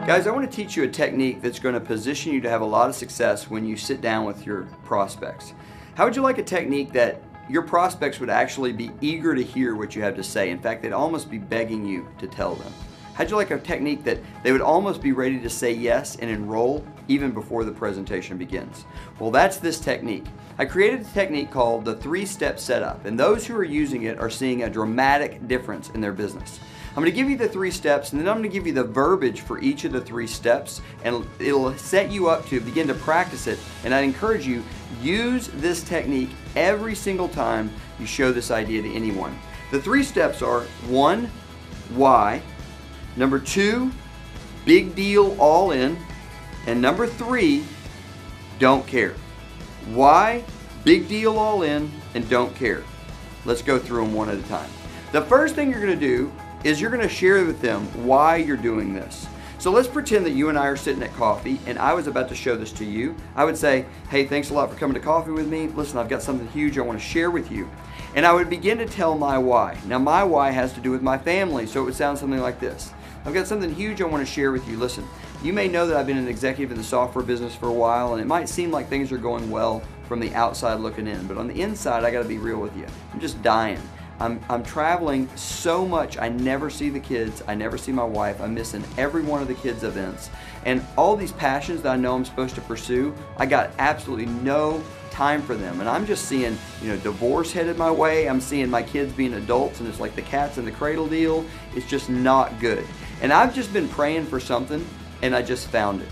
Guys, I want to teach you a technique that's going to position you to have a lot of success when you sit down with your prospects. How would you like a technique that your prospects would actually be eager to hear what you have to say? In fact, they'd almost be begging you to tell them. How'd you like a technique that they would almost be ready to say yes and enroll even before the presentation begins? Well, that's this technique. I created a technique called the 3-step setup, and those who are using it are seeing a dramatic difference in their business. I'm going to give you the 3 steps, and then I'm going to give you the verbiage for each of the 3 steps, and it'll set you up to begin to practice it. And I encourage you, use this technique every single time you show this idea to anyone. The 3 steps are: 1, why; number 2, big deal, all in; and number 3, don't care. Why, big deal, all in, and don't care. Let's go through them one at a time. The first thing you're going to do is you're going to share with them why you're doing this. So let's pretend that you and I are sitting at coffee and I was about to show this to you. I would say, hey, thanks a lot for coming to coffee with me. Listen, I've got something huge I want to share with you. And I would begin to tell my why. Now my why has to do with my family, so it would sound something like this. I've got something huge I want to share with you. Listen, you may know that I've been an executive in the software business for a while, and it might seem like things are going well from the outside looking in, but on the inside, I got to be real with you. I'm just dying. I'm traveling so much, I never see the kids, I never see my wife, I'm missing every one of the kids' events. And all these passions that I know I'm supposed to pursue, I got absolutely no time for them. And I'm just seeing, divorce headed my way, I'm seeing my kids being adults, and it's like the cats in the cradle deal. It's just not good. And I've just been praying for something, and I just found it.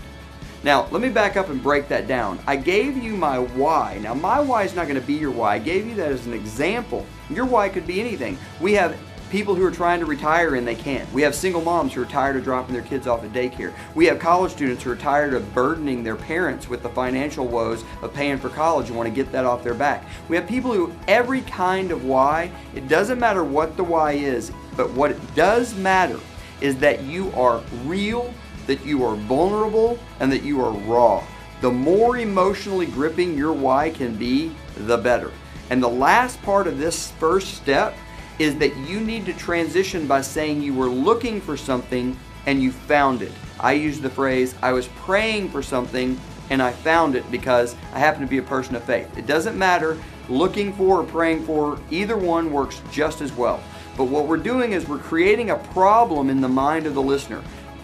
Now, let me back up and break that down. I gave you my why. Now, my why is not going to be your why. I gave you that as an example. Your why could be anything. We have people who are trying to retire and they can't. We have single moms who are tired of dropping their kids off at daycare. We have college students who are tired of burdening their parents with the financial woes of paying for college and want to get that off their back. We have people who, every kind of why, it doesn't matter what the why is, but what it does matter is that you are real, that you are vulnerable, and that you are raw. The more emotionally gripping your why can be, the better. And the last part of this first step is that you need to transition by saying you were looking for something and you found it. I use the phrase, I was praying for something and I found it, because I happen to be a person of faith. It doesn't matter, looking for or praying for, either one works just as well. But what we're doing is we're creating a problem in the mind of the listener.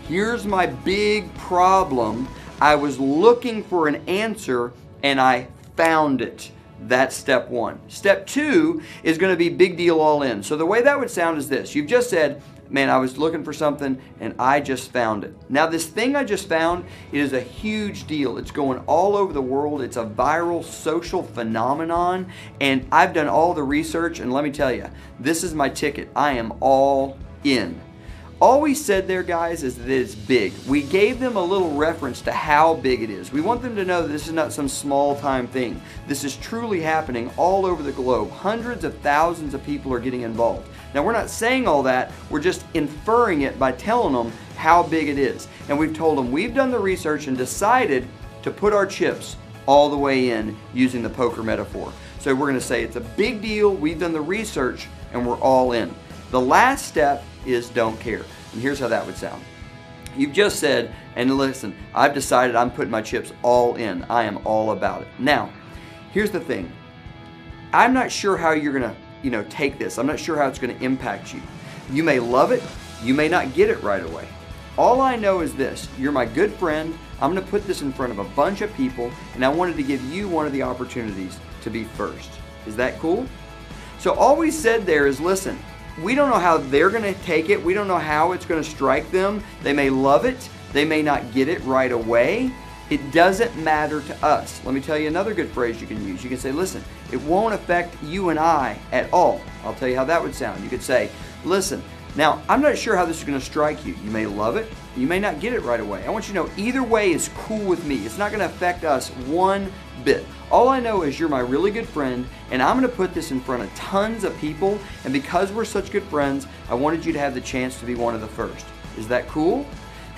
Here's my big problem. I was looking for an answer and I found it. That's step 1. Step 2 is going to be big deal, all in. So the way that would sound is this. You've just said, man, I was looking for something and I just found it. Now this thing I just found, it is a huge deal. It's going all over the world. It's a viral social phenomenon, and I've done all the research, and let me tell you, this is my ticket. I am all in. All we said there, guys, is that it's big. We gave them a little reference to how big it is. We want them to know that this is not some small-time thing. This is truly happening all over the globe. Hundreds of thousands of people are getting involved. Now, we're not saying all that. We're just inferring it by telling them how big it is. And we've told them we've done the research and decided to put our chips all the way in, using the poker metaphor. So we're going to say it's a big deal. We've done the research and we're all in. The last step is don't care. And here's how that would sound. You've just said, and listen, I've decided I'm putting my chips all in. I am all about it. Now, here's the thing. I'm not sure how you're going to, take this. I'm not sure how it's going to impact you. You may love it. You may not get it right away. All I know is this. You're my good friend. I'm going to put this in front of a bunch of people, and I wanted to give you one of the opportunities to be first. Is that cool? So all we said there is, listen, we don't know how they're going to take it. We don't know how it's going to strike them. They may love it. They may not get it right away. It doesn't matter to us. Let me tell you another good phrase you can use. You can say, listen, it won't affect you and I at all. I'll tell you how that would sound. You could say, listen, now I'm not sure how this is going to strike you. You may love it. You may not get it right away. I want you to know either way is cool with me. It's not going to affect us one bit. All I know is you're my really good friend, and I'm going to put this in front of tons of people, and because we're such good friends, I wanted you to have the chance to be one of the first. Is that cool?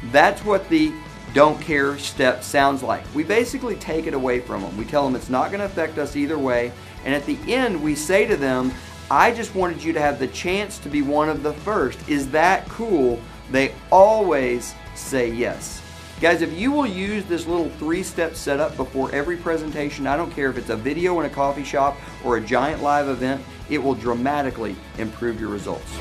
That's what the don't care step sounds like. We basically take it away from them. We tell them it's not going to affect us either way, and at the end we say to them, I just wanted you to have the chance to be one of the first. Is that cool? They always say yes. Guys, if you will use this little 3-step setup before every presentation, I don't care if it's a video in a coffee shop or a giant live event, it will dramatically improve your results.